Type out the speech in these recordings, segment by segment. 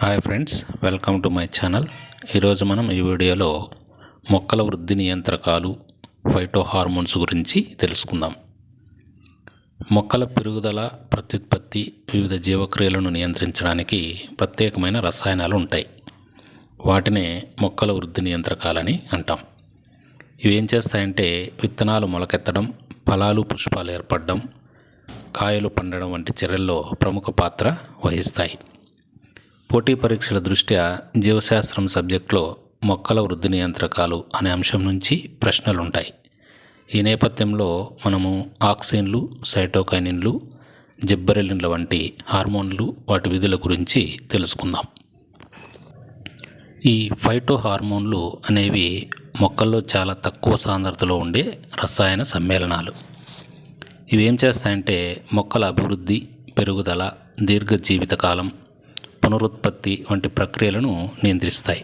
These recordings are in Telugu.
Hi friends, welcome to my channel. ఈరోజు మనం ఈ వీడియోలో మొక్కల వృద్ధి నియంత్రకాలు, ఫైటో హార్మోన్స్ గురించి తెలుసుకుందాం. మొక్కల పెరుగుదల, ప్రత్యుత్పత్తి, వివిధ జీవక్రియలను నియంత్రించడానికి ప్రత్యేకమైన రసాయనాలు ఉంటాయి. వాటినే మొక్కల వృద్ధి నియంత్రకాలని అంటాం. ఇవి ఏం చేస్తాయంటే విత్తనాలు మొలకెత్తడం, ఫలాలు పుష్పాలు ఏర్పడడం, కాయలు పండడం వంటి చర్యల్లో ప్రముఖ పాత్ర వహిస్తాయి. పోటీ పరీక్షల దృష్ట్యా జీవశాస్త్రం సబ్జెక్టులో మొక్కల వృద్ధి నియంత్రకాలు అనే అంశం నుంచి ప్రశ్నలు ఉంటాయి. ఈ నేపథ్యంలో మనము ఆక్సిన్లు, సైటోకైనిన్లు, జిబ్బరెలిన్ల వంటి హార్మోన్లు, వాటి విధుల గురించి తెలుసుకుందాం. ఈ ఫైటో హార్మోన్లు అనేవి మొక్కల్లో చాలా తక్కువ సాంద్రతలో ఉండే రసాయన సమ్మేళనాలు. ఇవి ఏం చేస్తాయంటే మొక్కల అభివృద్ధి, పెరుగుదల, దీర్ఘ జీవితకాలం, పునరుత్పత్తి వంటి ప్రక్రియలను నియంత్రిస్తాయి.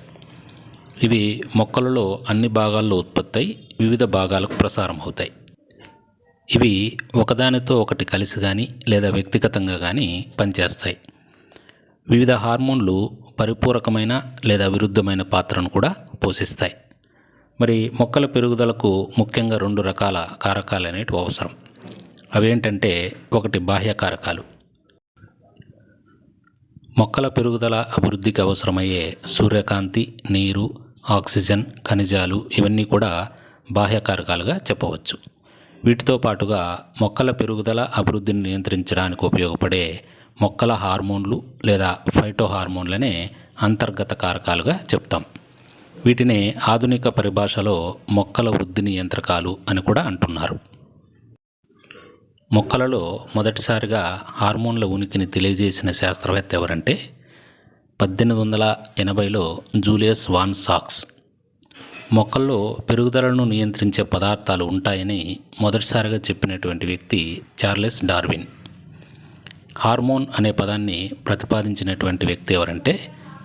ఇవి మొక్కలలో అన్ని భాగాల్లో ఉత్పత్తి అయి వివిధ భాగాలకు ప్రసారం అవుతాయి. ఇవి ఒకదానితో ఒకటి కలిసి కానీ లేదా వ్యక్తిగతంగా కానీ పనిచేస్తాయి. వివిధ హార్మోన్లు పరిపూరకమైన లేదా విరుద్ధమైన పాత్రను కూడా పోషిస్తాయి. మరి మొక్కల పెరుగుదలకు ముఖ్యంగా 2 రకాల కారకాలు అనేటివి అవసరం. అవేంటంటే, ఒకటి బాహ్య కారకాలు. మొక్కల పెరుగుదల, అభివృద్ధికి అవసరమయ్యే సూర్యకాంతి, నీరు, ఆక్సిజన్, ఖనిజాలు ఇవన్నీ కూడా బాహ్య కారకాలుగా చెప్పవచ్చు. వీటితో పాటుగా మొక్కల పెరుగుదల, అభివృద్ధిని నియంత్రించడానికి ఉపయోగపడే మొక్కల హార్మోన్లు లేదా ఫైటో హార్మోన్లనే అంతర్గత కారకాలుగా చెప్తాం. వీటిని ఆధునిక పరిభాషలో మొక్కల వృద్ధి నియంత్రకాలు అని కూడా అంటున్నారు. మొక్కలలో మొదటిసారిగా హార్మోన్ల ఉనికిని తెలియజేసిన శాస్త్రవేత్త ఎవరంటే 1880లో జూలియస్ వాన్ సాక్స్. మొక్కల్లో పెరుగుదలను నియంత్రించే పదార్థాలు ఉంటాయని మొదటిసారిగా చెప్పినటువంటి వ్యక్తి చార్లెస్ డార్విన్. హార్మోన్ అనే పదాన్ని ప్రతిపాదించినటువంటి వ్యక్తి ఎవరంటే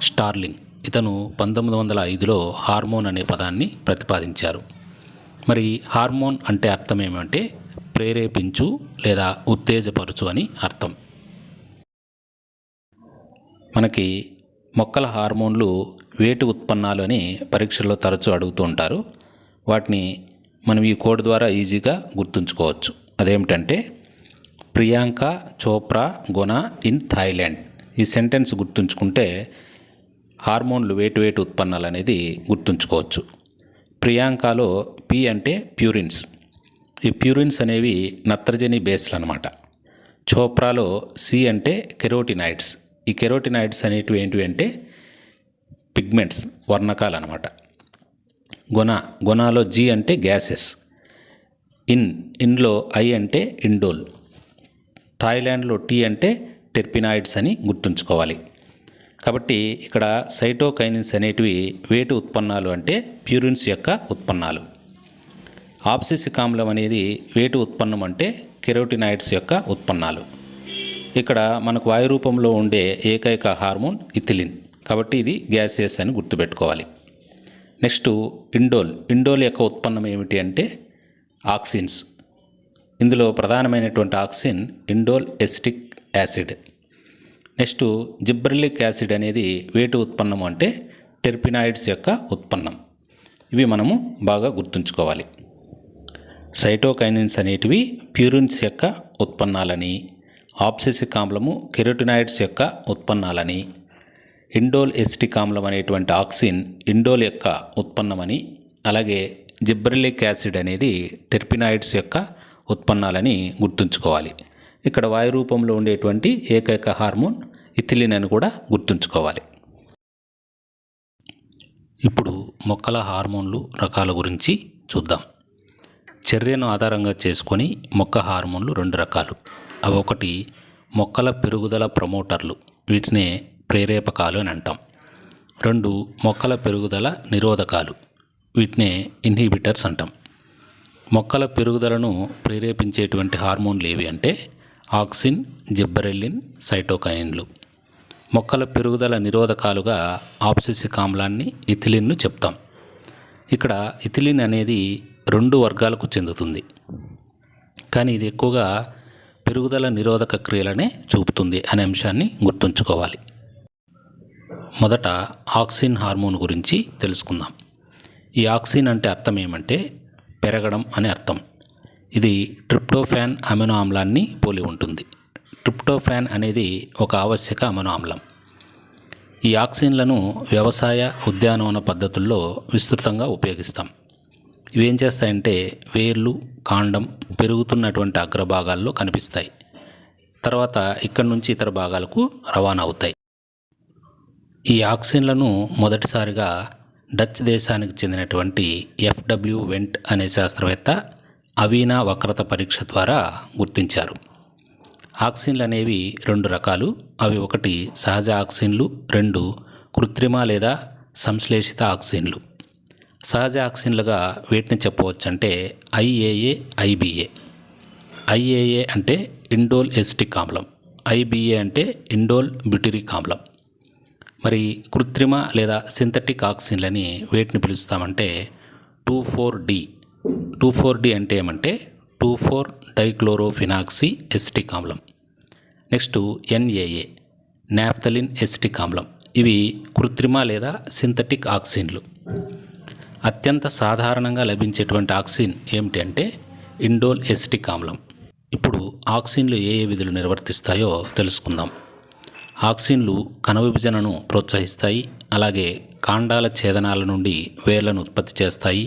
స్టార్లింగ్. ఇతను 1905లో హార్మోన్ అనే పదాన్ని ప్రతిపాదించారు. మరి హార్మోన్ అంటే అర్థం ఏమంటే ప్రేరేపించు లేదా ఉత్తేజపరచు అని అర్థం. మనకి మొక్కల హార్మోన్లు వేటి ఉత్పన్నాలు అని పరీక్షల్లో తరచూ అడుగుతూ ఉంటారు. వాటిని మనం ఈ కోడ్ ద్వారా ఈజీగా గుర్తుంచుకోవచ్చు. అదేమిటంటే, ప్రియాంక చోప్రా గొన ఇన్ థాయిలాండ్. ఈ సెంటెన్స్ గుర్తుంచుకుంటే హార్మోన్లు వేటి ఉత్పన్నాలు అనేది గుర్తుంచుకోవచ్చు. ప్రియాంకలో పి అంటే ప్యూరిన్స్. ఈ ప్యూరిన్స్ అనేవి నత్రజని బేస్లు అనమాట. చోప్రాలో సి అంటే కెరోటినాయిడ్స్. ఈ కెరోటినాయిడ్స్ అనేటివి ఏంటివి అంటే పిగ్మెంట్స్, వర్ణకాలు అనమాట. గొనాలో జి అంటే గ్యాసెస్. ఇన్లో ఐ అంటే ఇండోల్. థాయిలాండ్లో టీ అంటే టెర్పినాయిడ్స్ అని గుర్తుంచుకోవాలి. కాబట్టి ఇక్కడ సైటోకైనిన్స్ అనేటివి వేటి ఉత్పన్నాలు అంటే ప్యూరిన్స్ యొక్క ఉత్పన్నాలు. ఆబ్సిసిక్ ఆమ్లం అనేది వేటి ఉత్పన్నం అంటే కెరోటినాయిడ్స్ యొక్క ఉత్పన్నాలు. ఇక్కడ మనకు వాయు రూపంలో ఉండే ఏకైక హార్మోన్ ఇథిలిన్. కాబట్టి ఇది గ్యాసియస్ అని గుర్తుపెట్టుకోవాలి. నెక్స్ట్ ఇండోల్ యొక్క ఉత్పన్నం ఏమిటి అంటే ఆక్సిన్స్. ఇందులో ప్రధానమైనటువంటి auxin indole acetic acid. Next gibberellic acid అనేది వేటి ఉత్పన్నం అంటే టెర్పినాయిడ్స్ యొక్క ఉత్పన్నం. ఇవి మనము బాగా గుర్తుంచుకోవాలి. సైటోకైనిన్స్ అనేటివి ప్యూరిన్స్ యొక్క ఉత్పన్నాలని, ఆబ్సిసిక్ ఆమ్లము కెరోటినాయిడ్స్ యొక్క ఉత్పన్నాలని, ఇండోల్ ఎసిటిక్ ఆమ్లం అనేటువంటి ఆక్సిన్ ఇండోల్ యొక్క ఉత్పన్నమని, అలాగే జిబ్రెల్లిక్ యాసిడ్ అనేది టెర్పినాయిడ్స్ యొక్క ఉత్పన్నాలని గుర్తుంచుకోవాలి. ఇక్కడ వాయు రూపంలో ఉండేటువంటి ఏకైక హార్మోన్ ఇథిలిన్ అని కూడా గుర్తుంచుకోవాలి. ఇప్పుడు మొక్కల హార్మోన్లు రకాల గురించి చూద్దాం. చర్యను ఆధారంగా చేసుకొని మొక్క హార్మోన్లు 2 రకాలు. అవి ఒకటి మొక్కల పెరుగుదల ప్రమోటర్లు, వీటినే ప్రేరేపకాలు అని అంటాం. 2 మొక్కల పెరుగుదల నిరోధకాలు, వీటినే ఇన్హిబిటర్స్ అంటాం. మొక్కల పెరుగుదలను ప్రేరేపించేటువంటి హార్మోన్లు ఏవి అంటే ఆక్సిన్, జిబ్బరెల్లిన్, సైటోకైనిన్లు. మొక్కల పెరుగుదల నిరోధకాలుగా ఆబ్సిసిక్ ఆమ్లాన్ని, ఇథిలిన్ను చెప్తాం. ఇక్కడ ఇథిలిన్ అనేది 2 వర్గాలకు చెందుతుంది, కానీ ఇది ఎక్కువగా పెరుగుదల నిరోధక క్రియలనే చూపుతుంది అనే అంశాన్ని గుర్తుంచుకోవాలి. మొదట ఆక్సిన్ హార్మోన్ గురించి తెలుసుకుందాం. ఈ ఆక్సిన్ అంటే అర్థం ఏమంటే పెరగడం అని అర్థం. ఇది ట్రిప్టోఫాన్ అమినో ఆమ్లాన్ని పోలి ఉంటుంది. ట్రిప్టోఫాన్ అనేది ఒక ఆవశ్యక అమినో ఆమ్లం. ఈ ఆక్సిన్లను వ్యవసాయ ఉద్యానవన పద్ధతుల్లో విస్తృతంగా ఉపయోగిస్తాం. ఇవి ఏం చేస్తాయంటే వేర్లు, కాండం, పెరుగుతున్నటువంటి అగ్రభాగాల్లో కనిపిస్తాయి. తర్వాత ఇక్కడి నుంచి ఇతర భాగాలకు రవాణా అవుతాయి. ఈ ఆక్సిన్లను మొదటిసారిగా డచ్ దేశానికి చెందినటువంటి ఎఫ్డబ్ల్యూ వెంట్ అనే శాస్త్రవేత్త అవీనా వక్రత పరీక్ష ద్వారా గుర్తించారు. ఆక్సిన్లు అనేవి రెండు రకాలు. అవి ఒకటి సహజ ఆక్సిన్లు, రెండు కృత్రిమ లేదా సంశ్లేషిత ఆక్సిన్లు. సహజ ఆక్సిన్లుగా వీటిని చెప్పవచ్చంటే ఐఏఏ, ఐబిఏ. ఐఏఏ అంటే ఇండోల్ ఎసిటిక్ ఆమ్లం, ఐబిఏ అంటే ఇండోల్ బ్యూటరిక్ ఆమ్లం. మరి కృత్రిమ లేదా సింథటిక్ ఆక్సిన్లని వేటిని పిలుస్తామంటే 2,4-D. 2,4-D అంటే ఏమంటే 2,4-డైక్లోరోఫినాక్సీ ఎసిటిక్ ఆమ్లం. నెక్స్ట్ ఎన్ఏఏ, నాఫ్థలిన్ ఎసిటిక్ ఆమ్లం. ఇవి కృత్రిమ లేదా సింథటిక్ ఆక్సిన్లు. అత్యంత సాధారణంగా లభించేటువంటి ఆక్సిన్ ఏమిటి అంటే ఇండోల్ ఎసిటిక్ ఆమ్లం. ఇప్పుడు ఆక్సిన్లు ఏ ఏ విధులు నిర్వర్తిస్తాయో తెలుసుకుందాం. ఆక్సిన్లు కణ విభజనను ప్రోత్సహిస్తాయి, అలాగే కాండాల ఛేదనాల నుండి వేర్లను ఉత్పత్తి చేస్తాయి,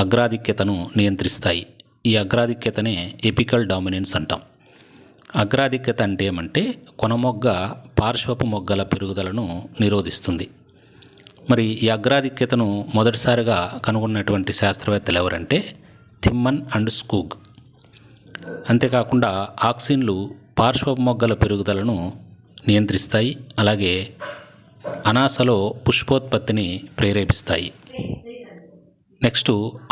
అగ్రాధిక్యతను నియంత్రిస్తాయి. ఈ అగ్రాధిక్యతనే ఎపికల్ డామినెన్స్ అంటాం. అగ్రాధిక్యత అంటే ఏమంటే కొనమొగ్గ పార్శ్వపు మొగ్గల పెరుగుదలను నిరోధిస్తుంది. మరి ఈ అగ్రాధిక్యతను మొదటిసారిగా కనుగొన్నటువంటి శాస్త్రవేత్తలు ఎవరంటే థిమ్మన్ అండ్ స్కూగ్. అంతేకాకుండా ఆక్సిన్లు పార్శ్వపు మొగ్గల పెరుగుదలను నియంత్రిస్తాయి, అలాగే అనాసలో పుష్పోత్పత్తిని ప్రేరేపిస్తాయి. నెక్స్ట్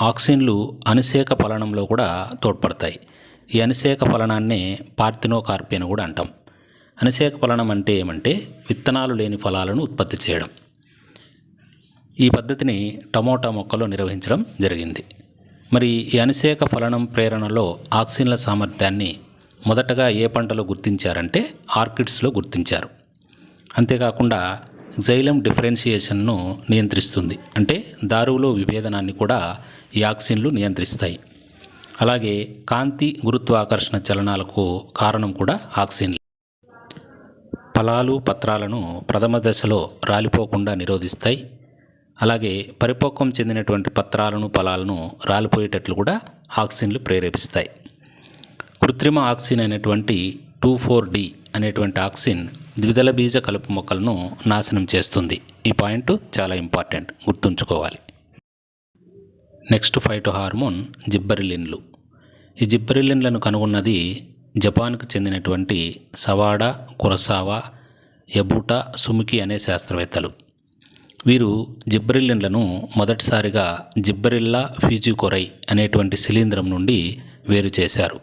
ఆక్సిన్లు అనిసేక ఫలనంలో కూడా తోడ్పడతాయి. ఈ అనిసేక ఫలనాన్నే పార్థినోకార్పీ అని కూడా అంటాం. అనిసేక ఫలనం అంటే ఏమంటే విత్తనాలు లేని ఫలాలను ఉత్పత్తి చేయడం. ఈ పద్ధతిని టమోటా మొక్కలో నిర్వహించడం జరిగింది. మరి ఈ అనిసేక ఫలనం ప్రేరణలో ఆక్సిన్ల సామర్థ్యాన్ని మొదటగా ఏ పంటలో గుర్తించారంటే ఆర్కిడ్స్లో గుర్తించారు. అంతేకాకుండా జైలం డిఫరెన్షియేషన్ను నియంత్రిస్తుంది, అంటే దారువులో విభేదనాన్ని కూడా ఈ ఆక్సిన్లు నియంత్రిస్తాయి. అలాగే కాంతి గురుత్వాకర్షణ చలనాలకు కారణం కూడా ఆక్సిన్లు. ఫలాలు, పత్రాలను ప్రథమ దశలో రాలిపోకుండా నిరోధిస్తాయి. అలాగే పరిపక్వం చెందినటువంటి పత్రాలను, ఫలాలను రాలిపోయేటట్లు కూడా ఆక్సిన్లు ప్రేరేపిస్తాయి. కృత్రిమ ఆక్సిన్ అయినటువంటి 2,4-D అనేటువంటి ఆక్సిన్ ద్విదళ బీజ కలుపు మొక్కలను నాశనం చేస్తుంది. ఈ పాయింట్ చాలా ఇంపార్టెంట్, గుర్తుంచుకోవాలి. నెక్స్ట్ ఫైటో హార్మోన్ జిబ్బరిలిన్లు. ఈ జిబ్బరిలిన్లను కనుగొన్నది జపాన్కు చెందినటువంటి సవాడా, కురసావా, యబుటా, సుముకి అనే శాస్త్రవేత్తలు. వీరు జిబ్బరిలిన్లను మొదటిసారిగా జిబ్బరిల్లా ఫ్యూజికోరై అనేటువంటి శిలీంధ్రం నుండి వేరు చేశారు.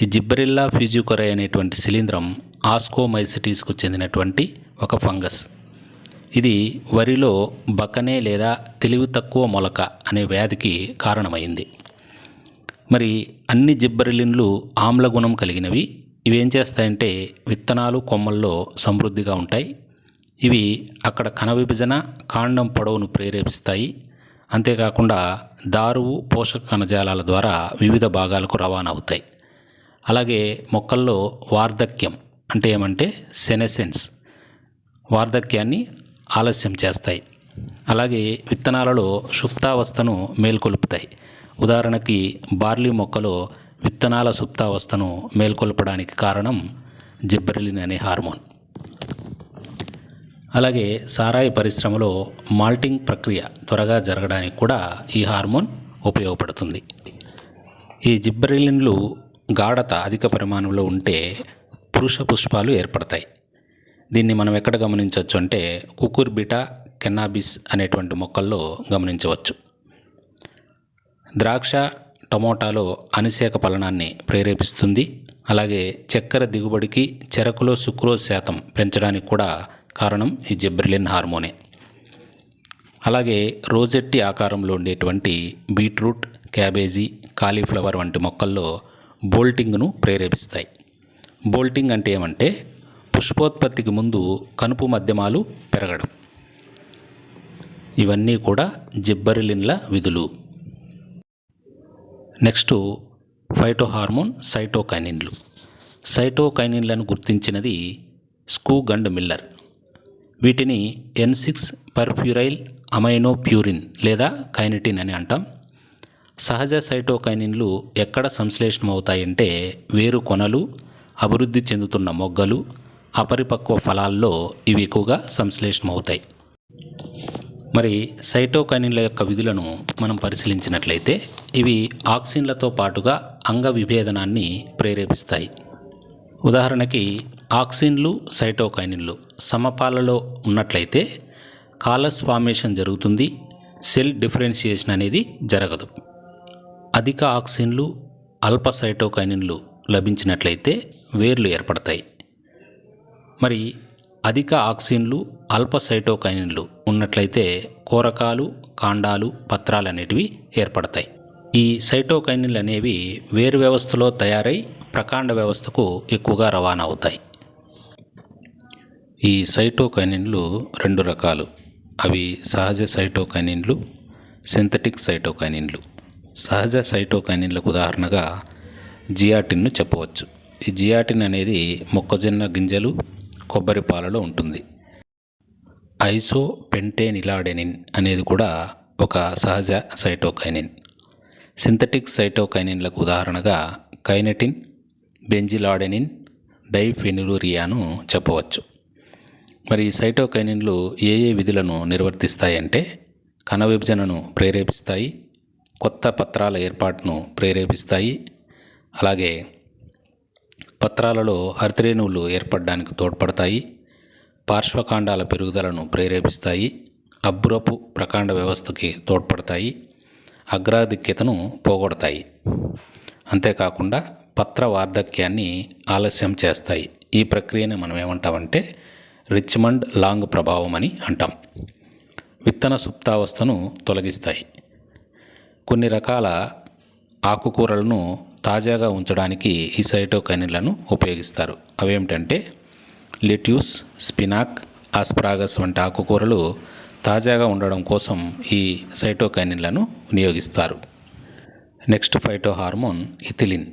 ఈ జిబ్బరిల్లా ఫ్యూజికోరై అనేటువంటి శిలీంధ్రం ఆస్కోమైసిటీస్కు చెందినటువంటి ఒక ఫంగస్. ఇది వరిలో బకనే లేదా తెలివి తక్కువ మొలక అనే వ్యాధికి కారణమైంది. మరి అన్ని జిబ్బరిలిన్లు ఆమ్లగుణం కలిగినవి. ఇవి ఏం చేస్తాయంటే విత్తనాలు, కొమ్మల్లో సమృద్ధిగా ఉంటాయి. ఇవి అక్కడ కణ విభజన, కాండం పొడవును ప్రేరేపిస్తాయి. అంతేకాకుండా దారువు, పోషక కణజాలాల ద్వారా వివిధ భాగాలకు రవాణా అవుతాయి. అలాగే మొక్కల్లో వార్ధక్యం అంటే ఏమంటే సెనెసెన్స్, వార్ధక్యాన్ని ఆలస్యం చేస్తాయి. అలాగే విత్తనాలలో సుప్తావస్థను మేల్కొల్పుతాయి. ఉదాహరణకి బార్లీ మొక్కలో విత్తనాల సుప్తావస్థను మేల్కొల్పడానికి కారణం జిబ్బరిలిన్ అనే హార్మోన్. అలాగే సారాయి పరిశ్రమలో మాల్టింగ్ ప్రక్రియ త్వరగా జరగడానికి కూడా ఈ హార్మోన్ ఉపయోగపడుతుంది. ఈ జిబ్బరిలిన్లు గాఢత అధిక పరిమాణంలో ఉంటే పురుష పుష్పాలు ఏర్పడతాయి. దీన్ని మనం ఎక్కడ గమనించవచ్చు అంటే కుకుర్బిటా, కెన్నాబిస్ అనేటువంటి మొక్కల్లో గమనించవచ్చు. ద్రాక్ష, టమోటాలో అనిసేక ఫలనాన్ని ప్రేరేపిస్తుంది. అలాగే చక్కెర దిగుబడికి, చెరకులో సుక్రోజ్ శాతం పెంచడానికి కూడా కారణం ఈ జిబ్బరిలిన్ హార్మోనే. అలాగే రోజెట్టి ఆకారంలో ఉండేటువంటి బీట్రూట్, క్యాబేజీ, కాలీఫ్లవర్ వంటి మొక్కల్లో బోల్టింగ్ను ప్రేరేపిస్తాయి. బోల్టింగ్ అంటే ఏమంటే పుష్పోత్పత్తికి ముందు కనుపు మధ్యమాలు పెరగడం. ఇవన్నీ కూడా జిబ్బరెలిన్ల విధులు. నెక్స్ట్ ఫైటోహార్మోన్ సైటోకైనిన్లు. సైటోకైనిన్లను గుర్తించినది స్కూగ్ అండ్ మిల్లర్. వీటిని N6 పర్ఫ్యూరైల్ అమైనోప్యూరిన్ లేదా కైనటిన్ అని అంటాం. సహజ సైటోకైనిన్లు ఎక్కడ సంశ్లేషణ అవుతాయంటే వేరు కొనలు, అభివృద్ధి చెందుతున్న మొగ్గలు, అపరిపక్వ ఫలాల్లో ఇవి ఎక్కువగా సంశ్లేషణ అవుతాయి. మరి సైటోకైనిన్ల యొక్క విధులను మనం పరిశీలించినట్లయితే ఇవి ఆక్సిన్లతో పాటుగా అంగ విభేదనాన్ని ప్రేరేపిస్తాయి. ఉదాహరణకి ఆక్సిన్లు, సైటోకైనిన్లు సమపాలలో ఉన్నట్లయితే కాలస్ ఫార్మేషన్ జరుగుతుంది, సెల్ డిఫరెన్షియేషన్ అనేది జరగదు. అధిక ఆక్సిన్లు, అల్ప సైటోకైనిన్లు లభించినట్లయితే వేర్లు ఏర్పడతాయి. మరి అధిక ఆక్సిన్లు, అల్ప సైటోకైనిన్లు ఉన్నట్లయితే కోరకాలు, కాండాలు, పత్రాలు అనేటివి ఏర్పడతాయి. ఈ సైటోకైనిన్లు అనేవి వేరు వ్యవస్థలో తయారై ప్రకాండ వ్యవస్థకు ఎక్కువగా రవాణా అవుతాయి. ఈ సైటోకైనిన్లు రెండు రకాలు. అవి సహజ సైటోకైనిన్లు, సింథటిక్ సైటోకైనిన్లు. సహజ సైటోకైనిన్లకు ఉదాహరణగా జియాటిన్ను చెప్పవచ్చు. ఈ జియాటిన్ అనేది మొక్కజొన్న గింజలు, కొబ్బరి పాలలో ఉంటుంది. ఐసోపెంటేనిలాడెనిన్ అనేది కూడా ఒక సహజ సైటోకైనిన్. సింథటిక్ సైటోకైనిన్లకు ఉదాహరణగా కైనటిన్, బెంజిలాడెనిన్, డైఫెనిలురియాను చెప్పవచ్చు. మరి ఈ సైటోకైనిన్లు ఏ ఏ విధులను నిర్వర్తిస్తాయంటే కణ విభజనను ప్రేరేపిస్తాయి, కొత్త పత్రాల ఏర్పాటును ప్రేరేపిస్తాయి, అలాగే పత్రాలలో హరితరేణువులు ఏర్పడడానికి తోడ్పడతాయి, పార్శ్వకాండాల పెరుగుదలను ప్రేరేపిస్తాయి, అబ్బురపు ప్రకాండ వ్యవస్థకి తోడ్పడతాయి, అగ్రాధిక్యతను పోగొడతాయి. అంతేకాకుండా పత్ర వార్ధక్యాన్ని ఆలస్యం చేస్తాయి. ఈ ప్రక్రియని మనం ఏమంటామంటే రిచ్మండ్ లాంగ్ ప్రభావం అని అంటాం. విత్తన సుప్తావస్థను తొలగిస్తాయి. కొన్ని రకాల ఆకుకూరలను తాజాగా ఉంచడానికి ఈ సైటోకైనిన్లను ఉపయోగిస్తారు. అవేమిటంటే లెట్యూస్, స్పినాక్, ఆస్పరాగస్ వంటి ఆకుకూరలు తాజాగా ఉండడం కోసం ఈ సైటోకైనిన్లను వినియోగిస్తారు. Next phytohormone ethylene.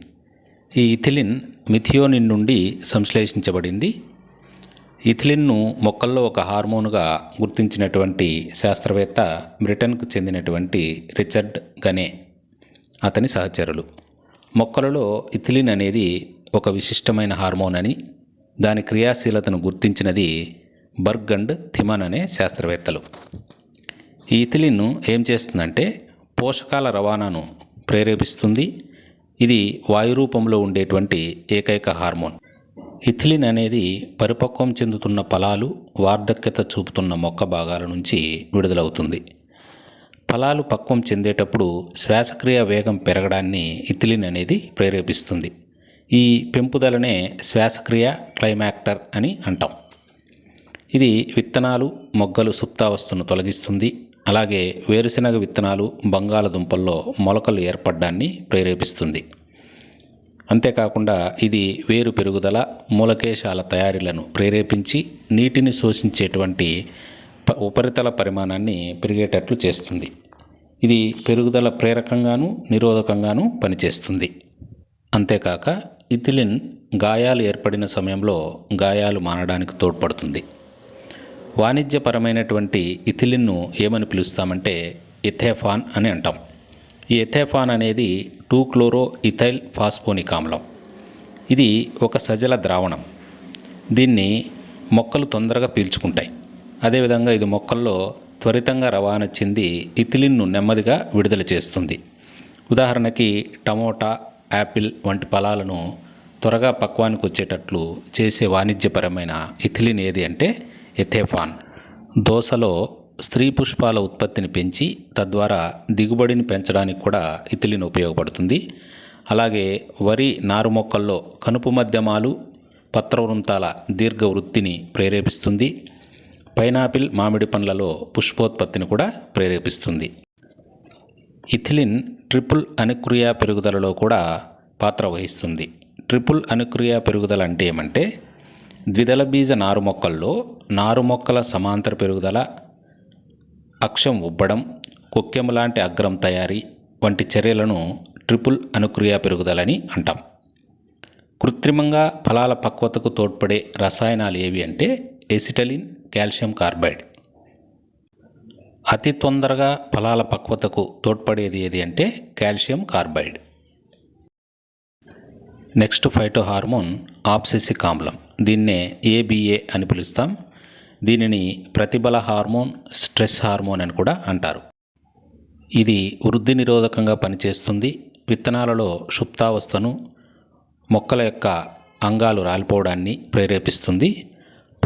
ఈ ఇథిలిన్ మిథియోనిన్ నుండి సంశ్లేషించబడింది. ఇథిలిన్ను మొక్కల్లో ఒక హార్మోన్గా గుర్తించినటువంటి శాస్త్రవేత్త బ్రిటన్కు చెందినటువంటి రిచర్డ్ గనే, అతని సహచరులు. మొక్కలలో ఇథిలిన్ అనేది ఒక విశిష్టమైన హార్మోన్ అని, దాని క్రియాశీలతను గుర్తించినది బర్గ్ అండ్ థిమన్ అనే శాస్త్రవేత్తలు. ఈ ఇథిలిన్ ఏం చేస్తుందంటే పోషకాల రవాణాను ప్రేరేపిస్తుంది. ఇది వాయు రూపంలో ఉండేటువంటి ఏకైక హార్మోన్. ఇథిలిన్ అనేది పరిపక్వం చెందుతున్న ఫలాలు, వార్ధక్యత చూపుతున్న మొక్క భాగాల నుంచి విడుదలవుతుంది. ఫలాలు పక్వం చెందేటప్పుడు శ్వాసక్రియ వేగం పెరగడాన్ని ఇథిలిన్ అనేది ప్రేరేపిస్తుంది. ఈ పెంపుదలనే శ్వాసక్రియ క్లైమాక్టర్ అని అంటాం. ఇది విత్తనాలు, మొగ్గలు సుప్తావస్థను తొలగిస్తుంది. అలాగే వేరుశెనగ విత్తనాలు, బంగాళదుంపల్లో మొలకలు ఏర్పడడాన్ని ప్రేరేపిస్తుంది. అంతేకాకుండా ఇది వేరు పెరుగుదల, మూలకేశాల తయారీలను ప్రేరేపించి నీటిని శోషించేటువంటి ఉపరితల పరిమాణాన్ని పెరిగేటట్లు చేస్తుంది. ఇది పెరుగుదల ప్రేరకంగాను నిరోధకంగాను పనిచేస్తుంది. అంతేకాక ఇథిలిన్ గాయాలు ఏర్పడిన సమయంలో గాయాలు మానడానికి తోడ్పడుతుంది. వాణిజ్యపరమైనటువంటి ఇథిలిన్ను ఏమని పిలుస్తామంటే ఎథేఫాన్ అని అంటాం. ఈ ఎథేఫాన్ అనేది 2-క్లోరో-ఇథైల్ ఫాస్ఫోనిక్ ఆమ్లం. ఇది ఒక సజల ద్రావణం. దీన్ని మొక్కలు తొందరగా పీల్చుకుంటాయి. అదేవిధంగా ఇది మొక్కల్లో త్వరితంగా రవాణా చెంది ఇథిలిన్ను నెమ్మదిగా విడుదల చేస్తుంది. ఉదాహరణకి టమోటా, యాపిల్ వంటి ఫలాలను త్వరగా పక్వానికి వచ్చేటట్లు చేసే వాణిజ్యపరమైన ఇథిలిన్ ఏది అంటే ఎథేఫాన్. దోసలో స్త్రీ పుష్పాల ఉత్పత్తిని పెంచి తద్వారా దిగుబడిని పెంచడానికి కూడా ఇథిలిన్ ఉపయోగపడుతుంది. అలాగే వరి నారు మొక్కల్లో కనుపు మధ్యమాలు, పత్రవృంతాల దీర్ఘవృత్తిని ప్రేరేపిస్తుంది. పైనాపిల్, మామిడి పండ్లలో పుష్పోత్పత్తిని కూడా ప్రేరేపిస్తుంది. ఇథిలిన్ ట్రిపుల్ అనుక్రియ పెరుగుదలలో కూడా పాత్ర వహిస్తుంది. ట్రిపుల్ అనుక్రియ పెరుగుదల అంటే ఏమంటే ద్విదళ బీజ నారు మొక్కల్లో నారు మొక్కల సమాంతర పెరుగుదల, అక్షం ఉబ్బడం, కొక్కెము లాంటి అగ్రం తయారీ వంటి చర్యలను ట్రిపుల్ అనుక్రియ పెరుగుదలని అంటాం. కృత్రిమంగా ఫలాల పక్వతకు తోడ్పడే రసాయనాలు ఏవి అంటే ఎసిటలిన్, కాల్షియం కార్బైడ్. అతి తొందరగా ఫలాల పక్వతకు తోడ్పడేది ఏది అంటే calcium carbide. Next phyto hormone abscisic ఆమ్లం. దీన్నే ఏబిఏ అని పిలుస్తాం. దీనిని ప్రతిబల హార్మోన్, స్ట్రెస్ హార్మోన్ అని కూడా అంటారు. ఇది వృద్ధి నిరోధకంగా పనిచేస్తుంది. విత్తనాలలో సుప్తావస్థను, మొక్కల యొక్క అంగాలు రాలిపోవడాన్ని ప్రేరేపిస్తుంది.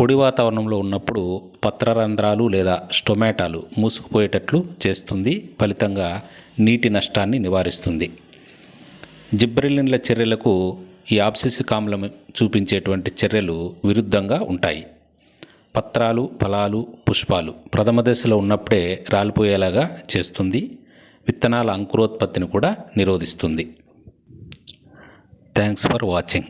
పొడి వాతావరణంలో ఉన్నప్పుడు పత్రరంధ్రాలు లేదా స్టొమాటాలు మూసుకుపోయేటట్లు చేస్తుంది. ఫలితంగా నీటి నష్టాన్ని నివారిస్తుంది. జిబ్బరెల్లిన్ల చర్యలకు ఈ ఆబ్సిసిక్ ఆమ్లం చూపించేటువంటి చర్యలు విరుద్ధంగా ఉంటాయి. పత్రాలు, ఫలాలు, పుష్పాలు ప్రథమ దశలో ఉన్నప్పుడే రాలిపోయేలాగా చేస్తుంది. విత్తనాల అంకురోత్పత్తిని కూడా నిరోధిస్తుంది. Thanks for watching.